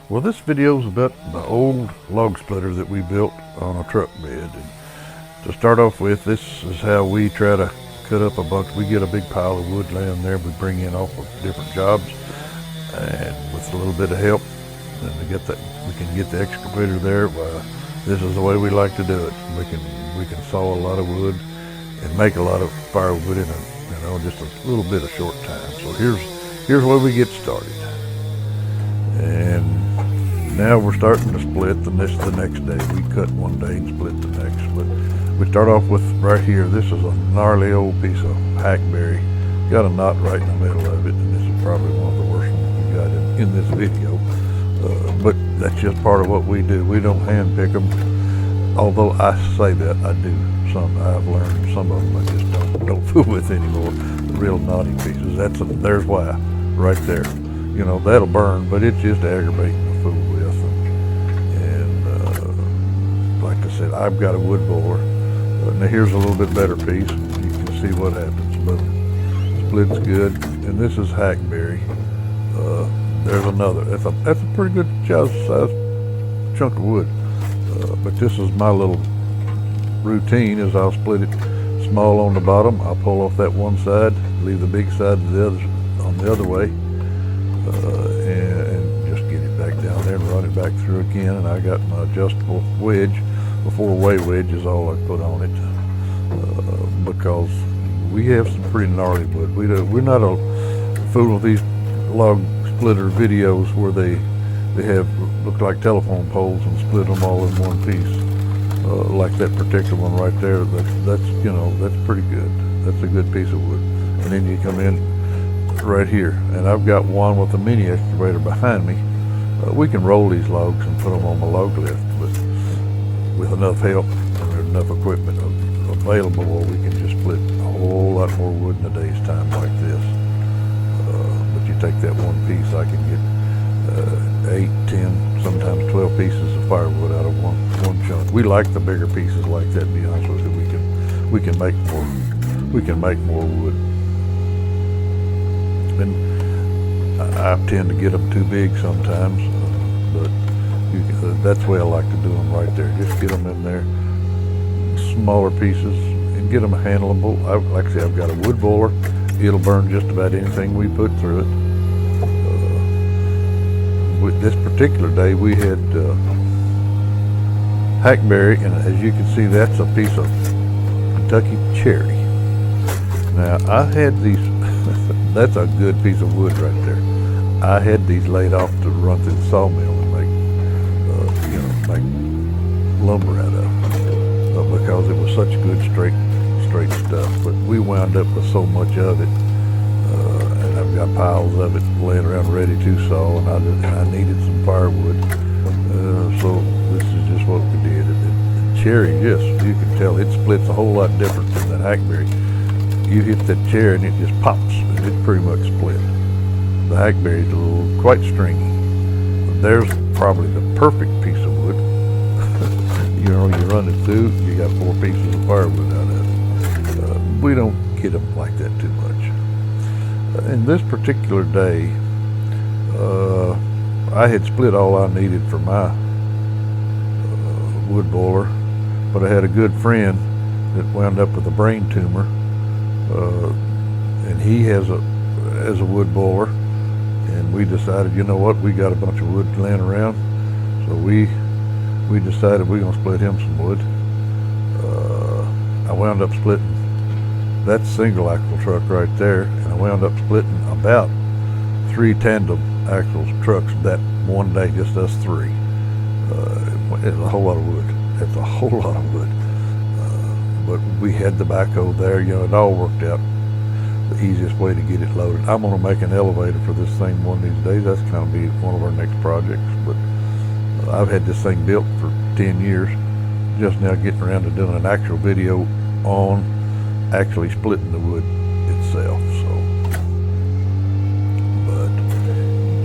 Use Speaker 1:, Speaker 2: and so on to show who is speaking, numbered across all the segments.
Speaker 1: Well, this video is about the old log splitter that we built on a truck bed. And to start off with, this is how we try to cut up a bunch. We get a big pile of wood laying there. We bring in off of different jobs, and with a little bit of help, and we can get the excavator there. This is the way we like to do it. We can saw a lot of wood and make a lot of firewood in just a little bit of short time. So here's where we get started. And now we're starting to split the next day. We cut one day and split the next. But we start off with right here. This is a gnarly old piece of hackberry. Got a knot right in the middle of it, and this is probably one of the worst ones we got in this video. But that's just part of what we do. We don't hand pick them. Although I say that, I do. I've learned some of them I just don't fool with anymore. The real knotty pieces. There's why, right there. That'll burn, but it's just aggravating to fool with. And like I said, I've got a wood boiler. Now here's a little bit better piece. You can see what happens. Boom. Split's good. And this is hackberry. There's another. That's a pretty good size chunk of wood. But this is my little routine. Is I'll split it small on the bottom. I'll pull off that one side, leave the big side on the other way, and just get it back down there and run it back through again. And I got my adjustable wedge. A 4-way wedge is all I put on it, because we have some pretty gnarly wood. We're not a fool with these log splitter videos where they look like telephone poles and split them all in one piece, like that particular one right there. That's pretty good. That's a good piece of wood. And then you come in right here, and I've got one with a mini excavator behind me. We can roll these logs and put them on the log lift, but with enough help and there's enough equipment available, we can just split a whole lot more wood in a day's time like this. But you take that one piece, I can get 8, 10, sometimes 12 pieces of firewood out of one chunk. We like the bigger pieces like that, to be honest with you. We can make more wood. And I tend to get them too big sometimes, but that's the way I like to do them right there. Just get them in there, smaller pieces, and get them handleable. Like I say, I've got a wood boiler. It'll burn just about anything we put through it. With this particular day, we had hackberry, and as you can see, that's a piece of Kentucky cherry. Now, I had these. That's a good piece of wood right there. I had these laid off to run through the sawmill and make lumber out of, because it was such good straight stuff. But we wound up with so much of it, and I've got piles of it laying around ready to saw, and I needed some firewood. So this is just what we did. The cherry, yes, you can tell it splits a whole lot different than that hackberry. You hit that cherry and it just pops, and it's pretty much split. The hackberry's quite stringy. But there's probably the perfect piece of wood. You run it through, you got 4 pieces of firewood out of it. We don't get them like that too much. In this particular day, I had split all I needed for my wood boiler, but I had a good friend that wound up with a brain tumor. And he has a wood boiler, and we decided, we got a bunch of wood laying around, so we decided we're gonna split him some wood. I wound up splitting that single axle truck right there, and I wound up splitting about 3 tandem axles trucks that one day, just us 3. It's a whole lot of wood. It's a whole lot of wood. But we had the backhoe there, it all worked out the easiest way to get it loaded. I'm gonna make an elevator for this thing one of these days. That's gonna be one of our next projects. But I've had this thing built for 10 years, just now getting around to doing an actual video on actually splitting the wood itself. So, but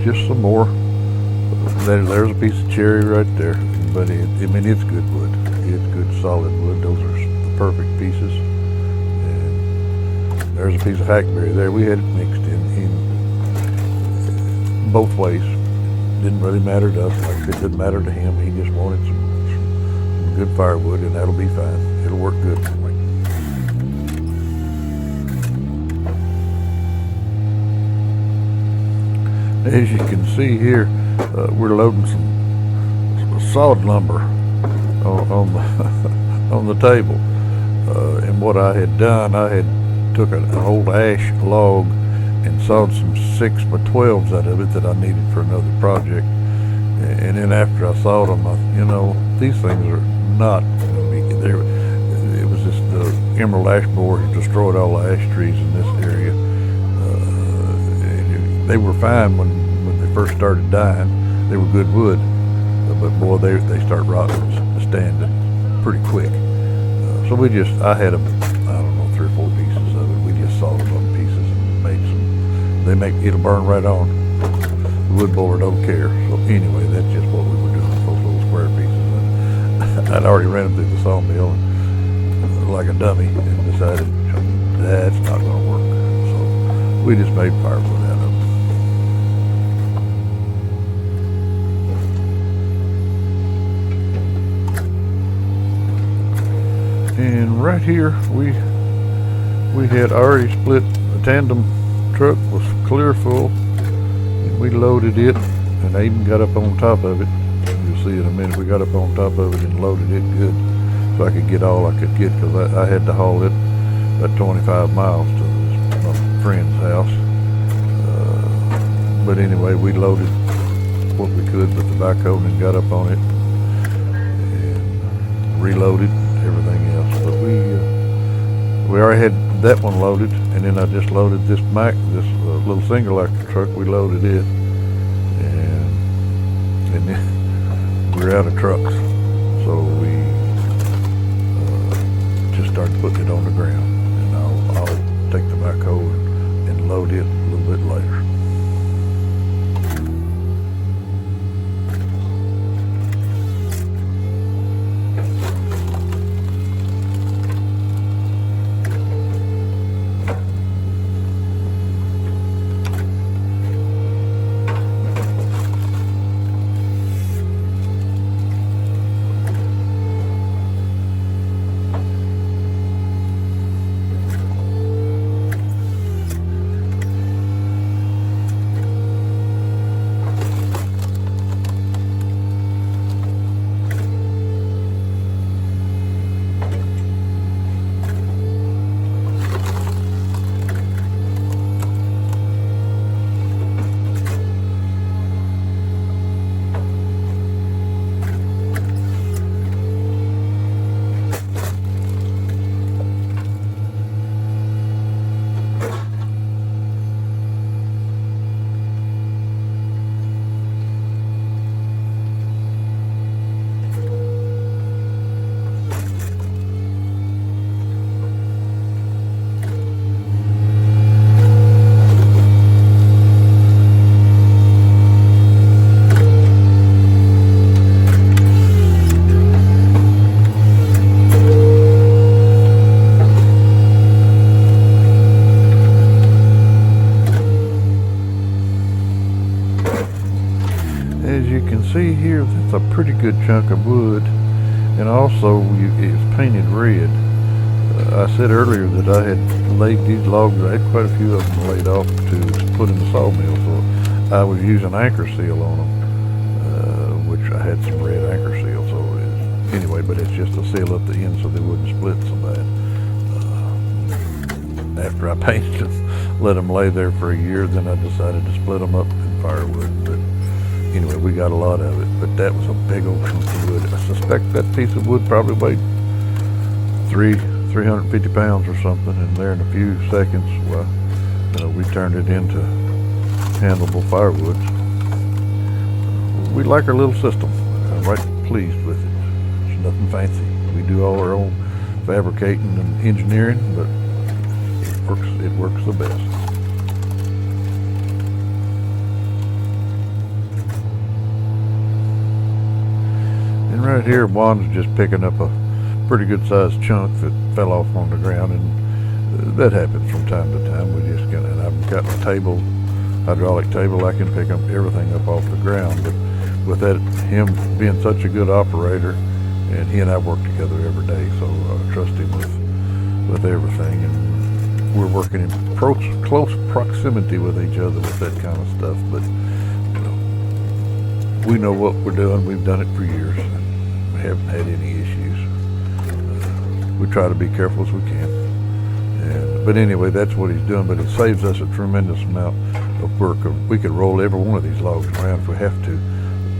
Speaker 1: just some more. There's a piece of cherry right there, but it's good wood. It's good solid wood. Those are perfect pieces. And there's a piece of hackberry there. We had it mixed in both ways. didn't really matter to us. Like it didn't matter to him. He just wanted some good firewood, and that'll be fine. It'll work good for me. As you can see here, we're loading some sawed lumber on the on the table. And what I had done, I had took an old ash log and sawed some 6x12s out of it that I needed for another project. And then after I sawed them, these things are not going to be there. It was just the emerald ash borer had destroyed all the ash trees in this area. They were fine when they first started dying. They were good wood, but boy, they start rotting and standing pretty quick. So I had I don't know, 3 or 4 pieces of it. We just sawed them up pieces and made some. It'll burn right on. The wood borer don't care. So anyway, that's just what we were doing with those little square pieces. I'd already ran them through the sawmill like a dummy and decided that's not going to work. So we just made firewood out of them. And right here, we had already split the tandem truck was clear full, and we loaded it, and I even got up on top of it. You'll see in a minute. We got up on top of it and loaded it good, so I could get all I could get, because I had to haul it about 25 miles to my friend's house. But anyway, we loaded what we could with the backhoe and got up on it and reloaded everything else. But we already had that one loaded, and then I just loaded this little single axle truck. We loaded it, and then we're out of trucks, so we just started putting it on the ground, and I'll take the backhoe and load it a little bit later. As you can see here, that's a pretty good chunk of wood, and also it's painted red. I said earlier that I had laid these logs. I had quite a few of them laid off to put in the sawmill, so I was using anchor seal on them, which I had some red anchor seal. So anyway, but it's just to seal up the end so they wouldn't split so bad. After I painted them, let them lay there for a year, then I decided to split them up in firewood. But anyway, we got a lot of it, but that was a big old chunk of wood. I suspect that piece of wood probably weighed 350 pounds or something, and there in a few seconds, well, we turned it into handleable firewood. We like our little system. I'm right pleased with it. It's nothing fancy. We do all our own fabricating and engineering, but it works the best. And right here, Juan's just picking up a pretty good sized chunk that fell off on the ground, and that happens from time to time. And I've got my table hydraulic table, I can pick up everything up off the ground. But with that, him being such a good operator, and he and I work together every day, so I trust him with everything. And we're working in close proximity with each other with that kind of stuff. But we know what we're doing. We've done it for years. And we haven't had any issues. We try to be careful as we can. But anyway, that's what he's doing. But it saves us a tremendous amount of work. We could roll every one of these logs around if we have to.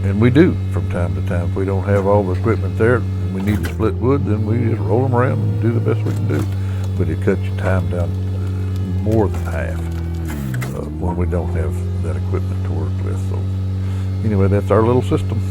Speaker 1: And we do from time to time. If we don't have all the equipment there and we need to split wood, then we just roll them around and do the best we can do. But it cuts your time down more than half when we don't have that equipment to work with. So anyway, that's our little system.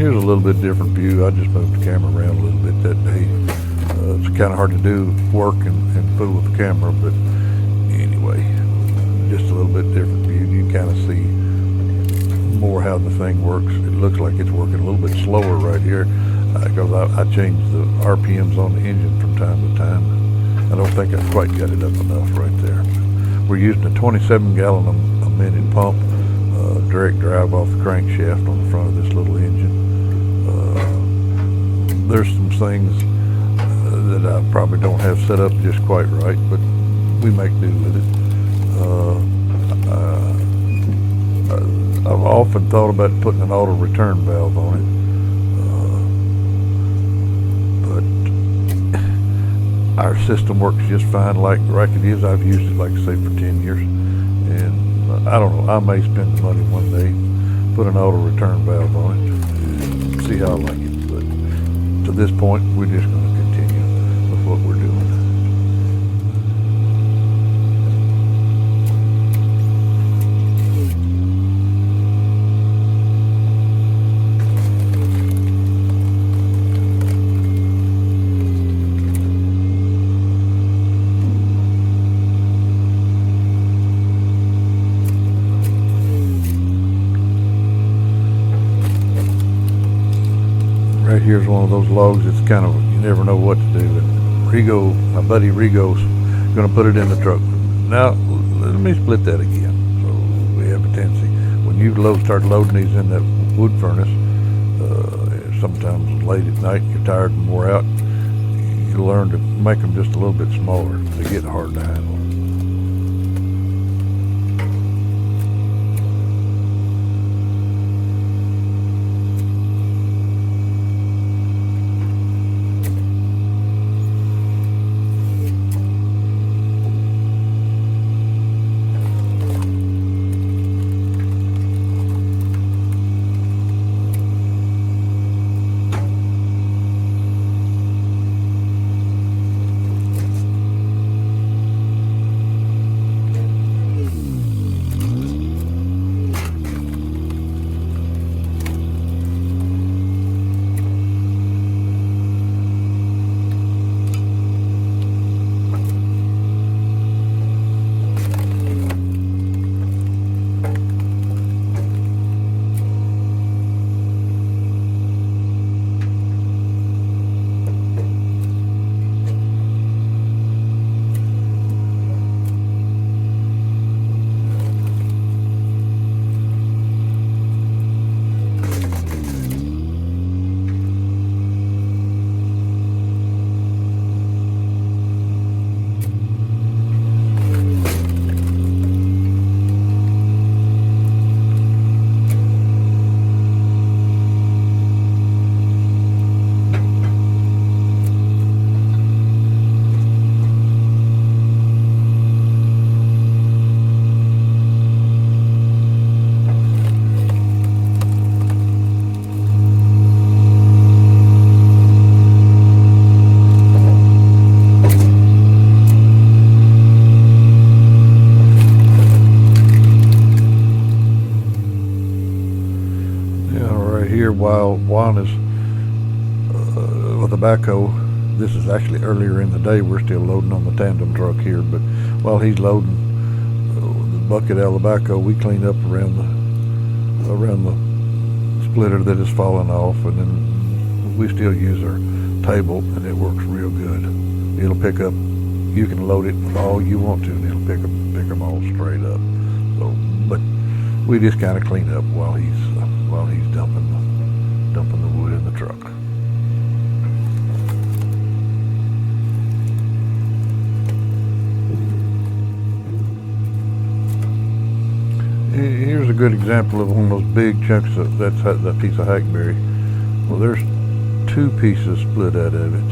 Speaker 1: A little bit different view. I just moved the camera around a little bit that day. It's kind of hard to do work and fool with the camera, but anyway, just a little bit different view. You can kind of see more how the thing works. It looks like it's working a little bit slower right here because I changed the RPMs on the engine from time to time. I don't think I've quite got it up enough right there. We're using a 27 gallon a minute pump, direct drive off the crankshaft on the front of this little engine. There's some things that I probably don't have set up just quite right, but we make do with it. I've often thought about putting an auto return valve on it, but our system works just fine like it is. I've used it, like I say, for 10 years, and I don't know, I may spend the money one day, put an auto return valve on it, see how I like it. To this point, we're just going to continue with what we're doing. Right here's one of those logs. It's kind of, you never know what to do. And my buddy Rigo's going to put it in the truck. Now, let me split that again. So we have a tendency, when you start loading these in that wood furnace, sometimes late at night, you're tired and wore out, you learn to make them just a little bit smaller. They get hard to handle. here while Juan is with the backhoe. This is actually earlier in the day. We're still loading on the tandem truck here, but while he's loading the bucket out of the backhoe, we clean up around the splitter that is falling off, and then we still use our table, and it works real good. It'll pick up. You can load it with all you want to, and it'll pick them all straight up. So, but we just kind of clean up while he's dumping the wood in the truck. Here's a good example of one of those big chunks of that piece of hackberry. Well, there's 2 pieces split out of it.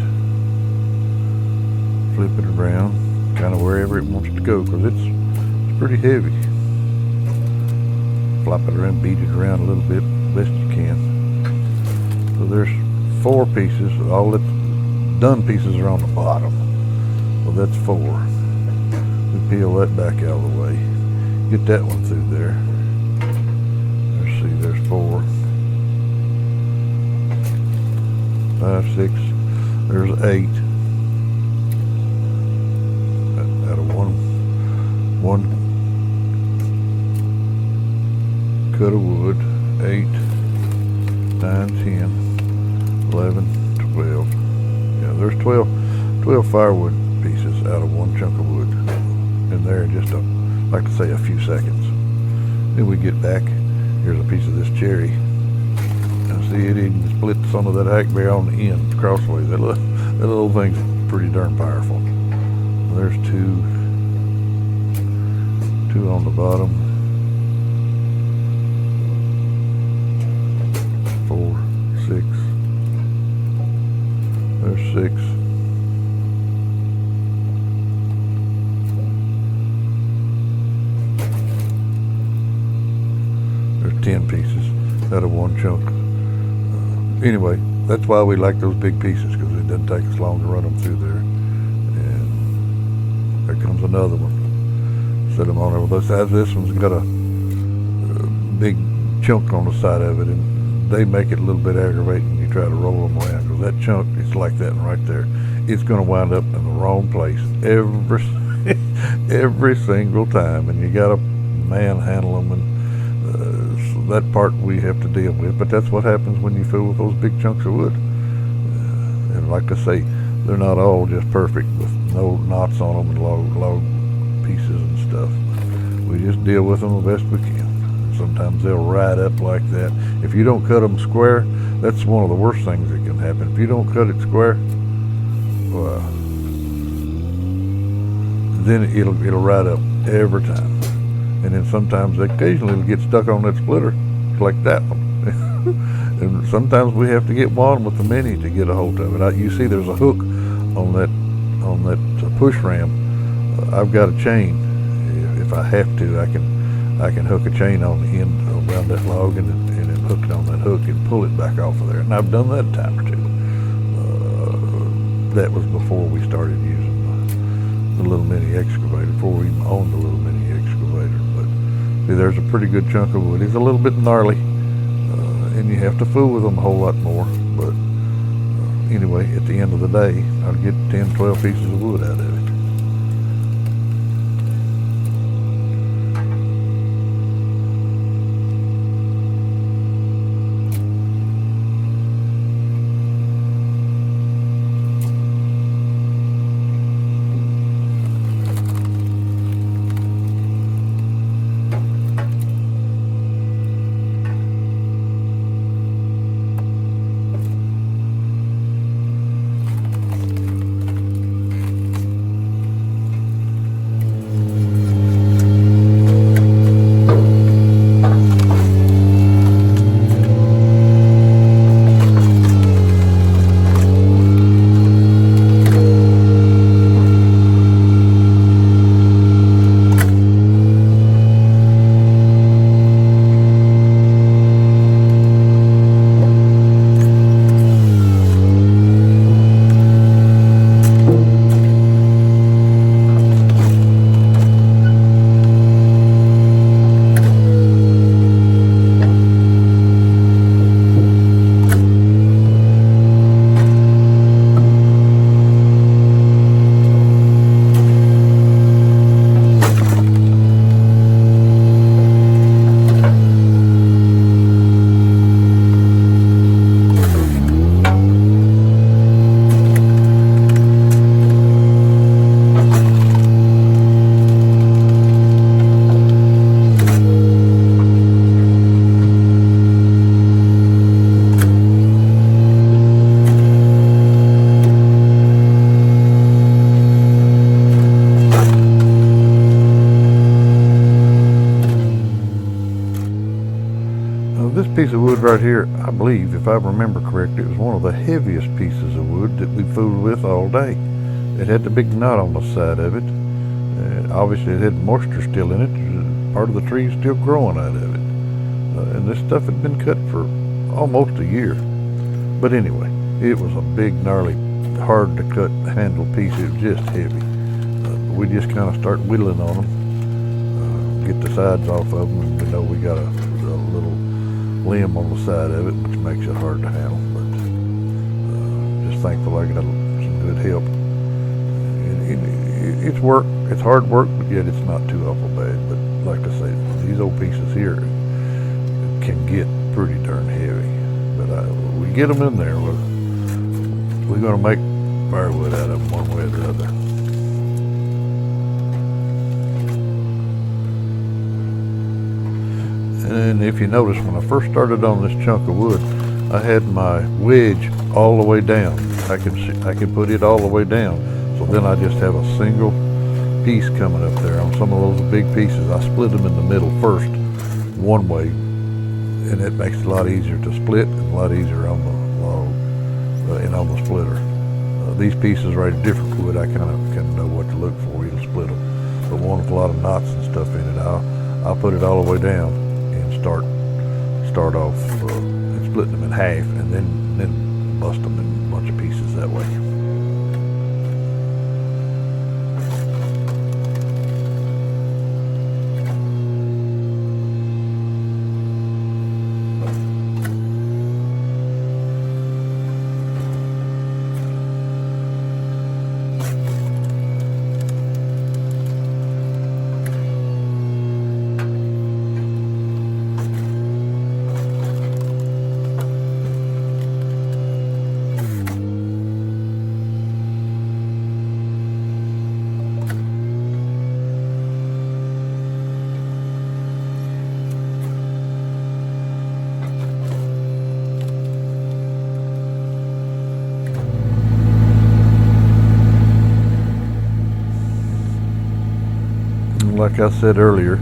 Speaker 1: Flip it around, kind of wherever it wants to go, because it's pretty heavy. Flop it around, beat it around a little bit, best you can. So there's 4 pieces. All the done pieces are on the bottom. Well, that's 4. We peel that back out of the way. Get that one through there. Let's see, there's 4, 5, 6. There's 8. Out of one cut of wood. 8, 9, 10, 11, 12. Yeah, there's 12 firewood pieces out of one chunk of wood in there in just like to say a few seconds. Then we get back. Here's a piece of this cherry. Now see, it even split some of that hackberry on the end crossways. That little thing's pretty darn powerful. There's 2 on the bottom. 4, 6. There's 6. There's 10 pieces out of one chunk. Anyway, that's why we like those big pieces, because it doesn't take us long to run them through there. And there comes another one. Set them on over both sides. This one's got a big chunk on the side of it, and they make it a little bit aggravating when you try to roll them around, because that chunk is like that one right there. It's going to wind up in the wrong place every single time, and you got to manhandle them, and so that part we have to deal with. But that's what happens when you fool with those big chunks of wood. And like I say, they're not all just perfect with no knots on them and log pieces and stuff. We just deal with them the best we can. And sometimes they'll ride up like that. If you don't cut them square, that's one of the worst things that can happen. If you don't cut it square, then it'll ride up every time. And then sometimes, occasionally, it'll get stuck on that splitter, like that one. And sometimes we have to get one with the mini to get a hold of it. You see, there's a hook on that push ram. I've got a chain. If I have to, I can hook a chain on the end around that log and then hook it on that hook and pull it back off of there. And I've done that a time or 2. That was before we started using the little mini excavator, before we even owned the little mini excavator. But see, there's a pretty good chunk of wood. It's a little bit gnarly, and you have to fool with them a whole lot more. But anyway, at the end of the day, I'll get 10, 12 pieces of wood out of it. piece of wood right here, I believe, if I remember correctly, it was one of the heaviest pieces of wood that we fooled with all day. It had the big knot on the side of it. Obviously, it had moisture still in it. Part of the tree is still growing out of it. And this stuff had been cut for almost a year. But anyway, it was a big, gnarly, hard to cut handle piece. It was just heavy. We just kind of start whittling on them, get the sides off of them, and we know we got a little limb on the side of it, which makes it hard to handle. But just thankful I got some good help. It's work. It's hard work, but yet it's not too awful bad. But like I say, these old pieces here can get pretty darn heavy. But we get them in there. We're going to make firewood out of them one way or the other. And if you notice, when I first started on this chunk of wood, I had my wedge all the way down. I could put it all the way down. So then I just have a single piece coming up there. On some of those big pieces, I split them in the middle first, one way, and it makes it a lot easier to split and a lot easier on the log and on the splitter. These pieces right here, different wood, I kind of know what to look for. It'll split them. But one with a lot of knots and stuff in it, I'll put it all the way down and start off and splitting them in half, and then bust them in a bunch of pieces that way. Like I said earlier,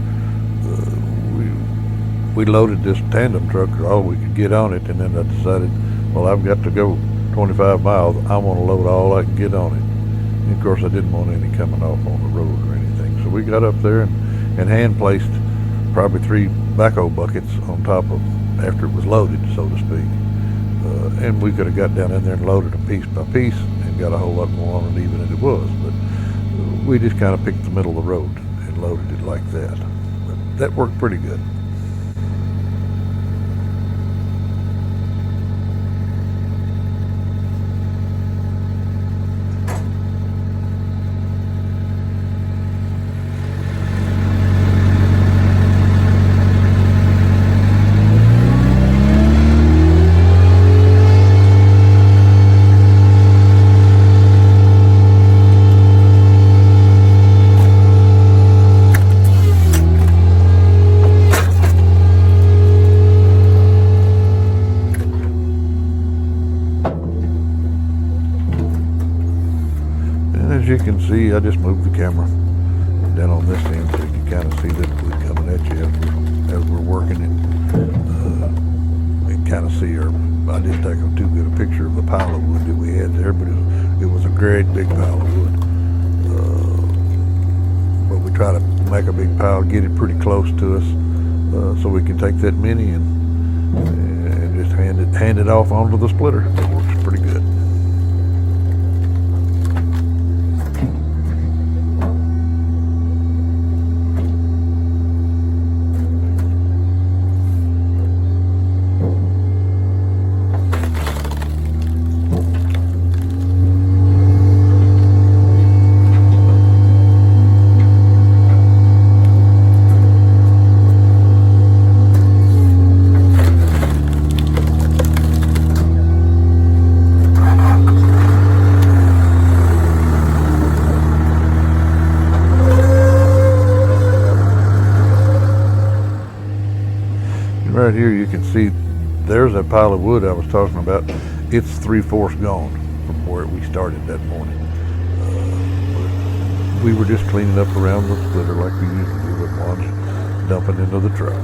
Speaker 1: we loaded this tandem truck all we could get on it, and then I decided, well, I've got to go 25 miles. I want to load all I can get on it. And of course, I didn't want any coming off on the road or anything. So we got up there and hand placed probably 3 backhoe buckets on top of, after it was loaded, so to speak. And we could have got down in there and loaded them piece by piece and got a whole lot more on it even as it was. But we just kind of picked the middle of the road and loaded it like that. But that worked pretty good. As you can see, I just moved the camera down on this end so you can kind of see that wood coming at you as we're working it, and kind of see her. I didn't take too good a picture of the pile of wood that we had there, but it was a great big pile of wood. But we try to make a big pile, get it pretty close to us, so we can take that mini and just hand it off onto the splitter. It works pretty good. Right here you can see there's that pile of wood I was talking about. It's 3/4 gone from where we started that morning. We were just cleaning up around the splitter like we usually do with ones, dumping into the truck.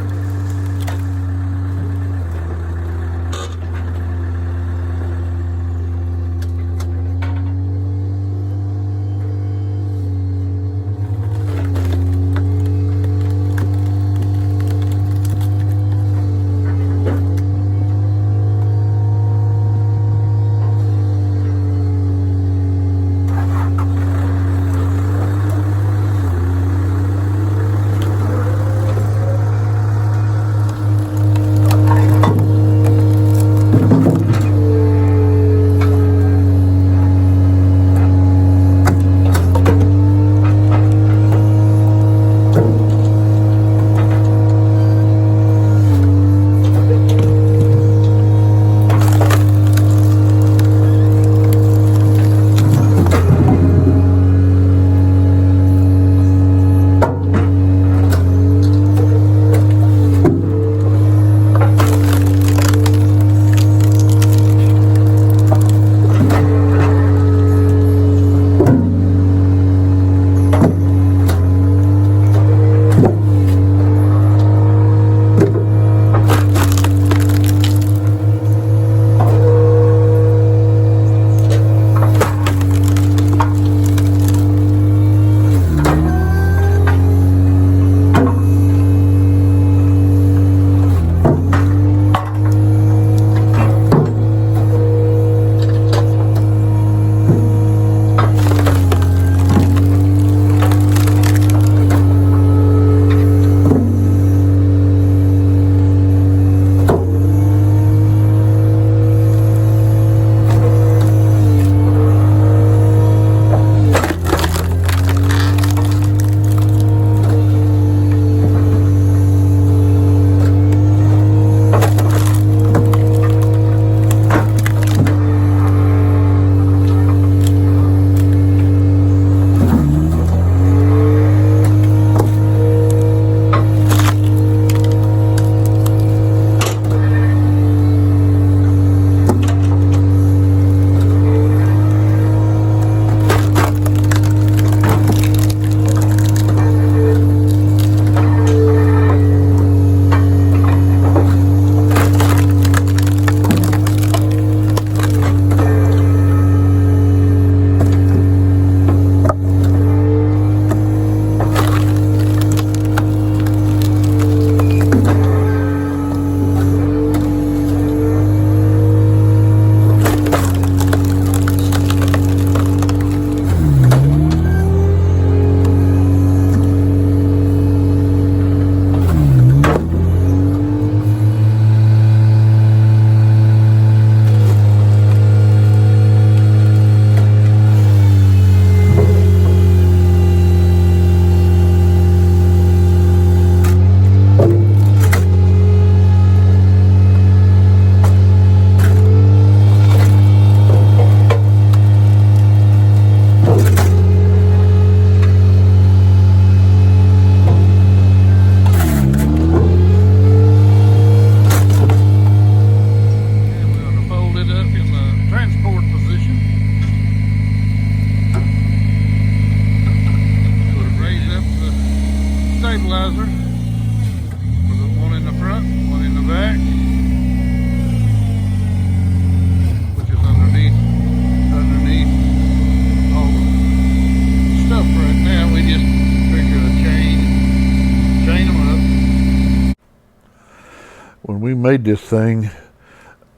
Speaker 1: when we made this thing,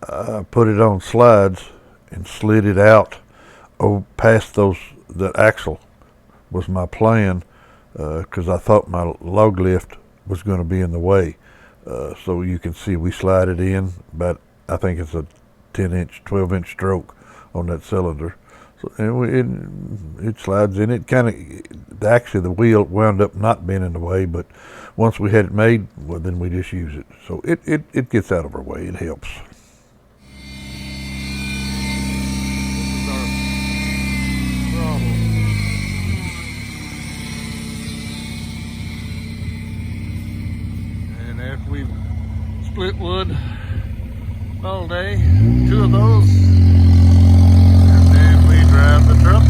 Speaker 1: I put it on slides and slid it out past the axle was my plan, because I thought my log lift was going to be in the way. So you can see we slide it in, but I think it's a 10-inch, 12-inch stroke on that cylinder. So and it slides in. It kind of, actually the wheel wound up not being in the way, but once we had it made, well, then we just use it. So it gets out of our way. It helps.
Speaker 2: We've split wood all day, 2 of those, and then we drive the truck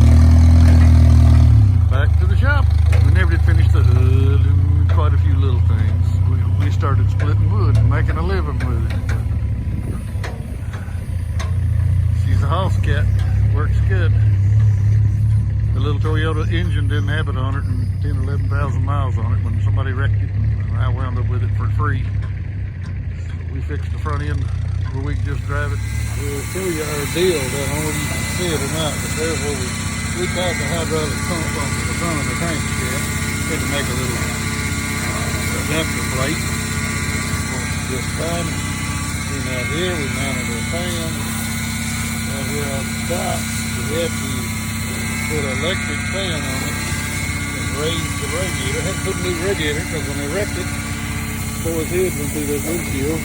Speaker 2: back to the shop. We never did finish the hood and quite a few little things. We started splitting wood and making a living with it. She's a house cat, works good. The little Toyota engine didn't have it on it and 10,000 or 11,000 miles on it when somebody wrecked it. I wound up with it for free. So we fixed the front end where we could just drive it. We'll show you our deal. I don't know if you can see it or not, but there's where we tied the hydraulic pump onto the front of the tank shaft. Had to make a little adapter plate. Works just fine. Then out here we mounted a fan. Out here on the top we had to put an electric fan on it. Raised the radiator. I had to put a new radiator because when they wrecked it, boy's head went through that windshield.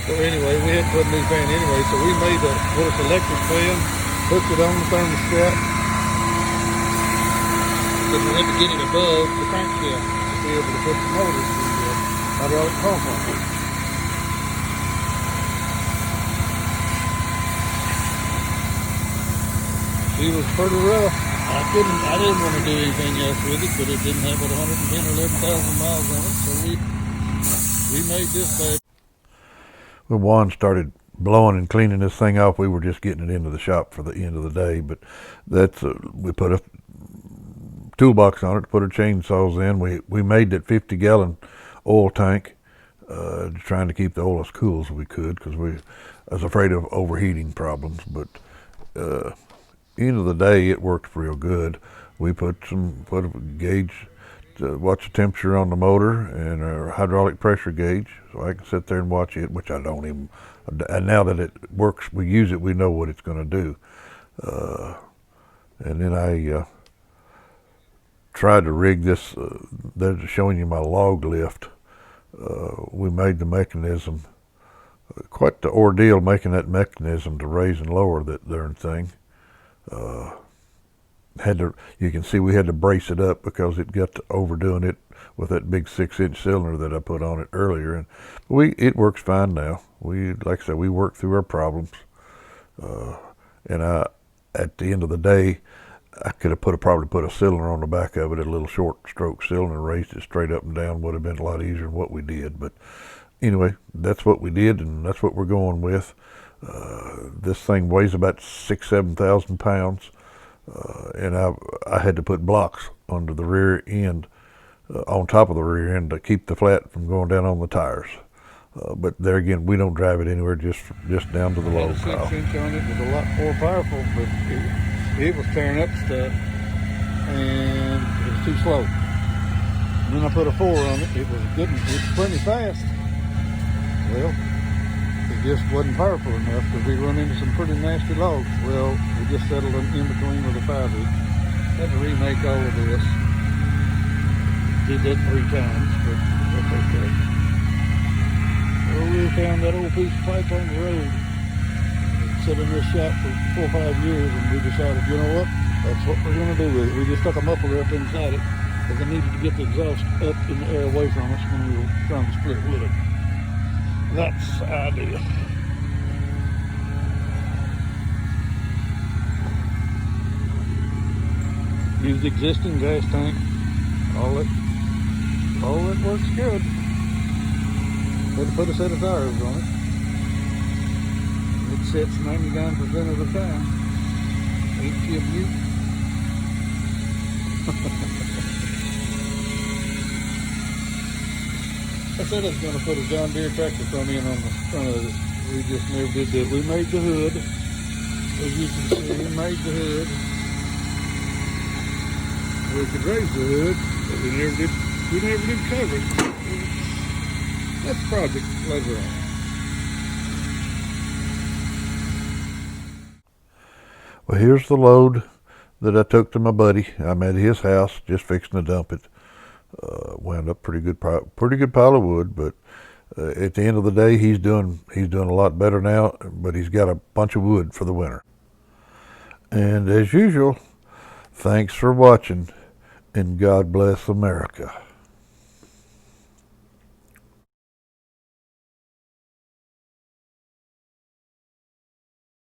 Speaker 2: So anyway, we had to put a new fan anyway, so we made this electric fan, hooked it on the thermostat, but we had to get it above the tank shaft to be able to put the motor through the hydraulic pump on it. She was pretty rough. I didn't want to do anything else with it, but it didn't have but 110 or 11,000 miles on it, so we made this bad.
Speaker 1: When Juan started blowing and cleaning this thing off, we were just getting it into the shop for the end of the day, but that's we put a toolbox on it to put our chainsaws in. We made that 50-gallon oil tank, trying to keep the oil as cool as we could because I was afraid of overheating problems, but end of the day, it worked real good. We put a gauge to watch the temperature on the motor and our hydraulic pressure gauge, so I can sit there and watch it, which I don't even. And now that it works, we use it, we know what it's going to do. And then I tried to rig this. They're showing you my log lift. We made the mechanism. Quite the ordeal making that mechanism to raise and lower that darn thing. You can see we had to brace it up because it got to overdoing it with that big 6-inch cylinder that I put on it earlier, and it works fine now. Like I said, we worked through our problems, and at the end of the day, I could have probably put a cylinder on the back of it, a little short stroke cylinder, raised it straight up and down. Would have been a lot easier than what we did, but anyway, that's what we did, and that's what we're going with. This thing weighs about 7,000 pounds, and I had to put blocks under the rear end, on top of the rear end to keep the flat from going down on the tires. But there again, we don't drive it anywhere, just down to the log pile.
Speaker 2: 6-inch on it was a lot more powerful, but it was tearing up stuff, and it was too slow. And then I put a 4 on it. It was good. It was plenty fast. Well, it just wasn't powerful enough because we run into some pretty nasty logs. Well, we just settled them in between with a 5-inch. Had to remake all of this. Did that 3 times, but that's okay. Well, we found that old piece of pipe on the road. It sat in this shop for 4 or 5 years, and we decided, you know what? That's what we're going to do with it. We just stuck a muffler up inside it because I needed to get the exhaust up in the air away from us when we were trying to split wood. That's the idea. Use the existing gas tank. All that works good. Had to put a set of tires on it. It sits 99% of the time. Ain't she a beaut? I said I was going to put a John Deere tractor front end on the front of it. We just never did that. We made the hood. As you can see, we made the hood. We could raise the hood, but we never did cover it. That's a project later on.
Speaker 1: Well, here's the load that I took to my buddy. I'm at his house, just fixing to dump it. Wound up pretty good pile of wood, but at the end of the day, he's doing a lot better now. But he's got a bunch of wood for the winter. And as usual, thanks for watching, and God bless America.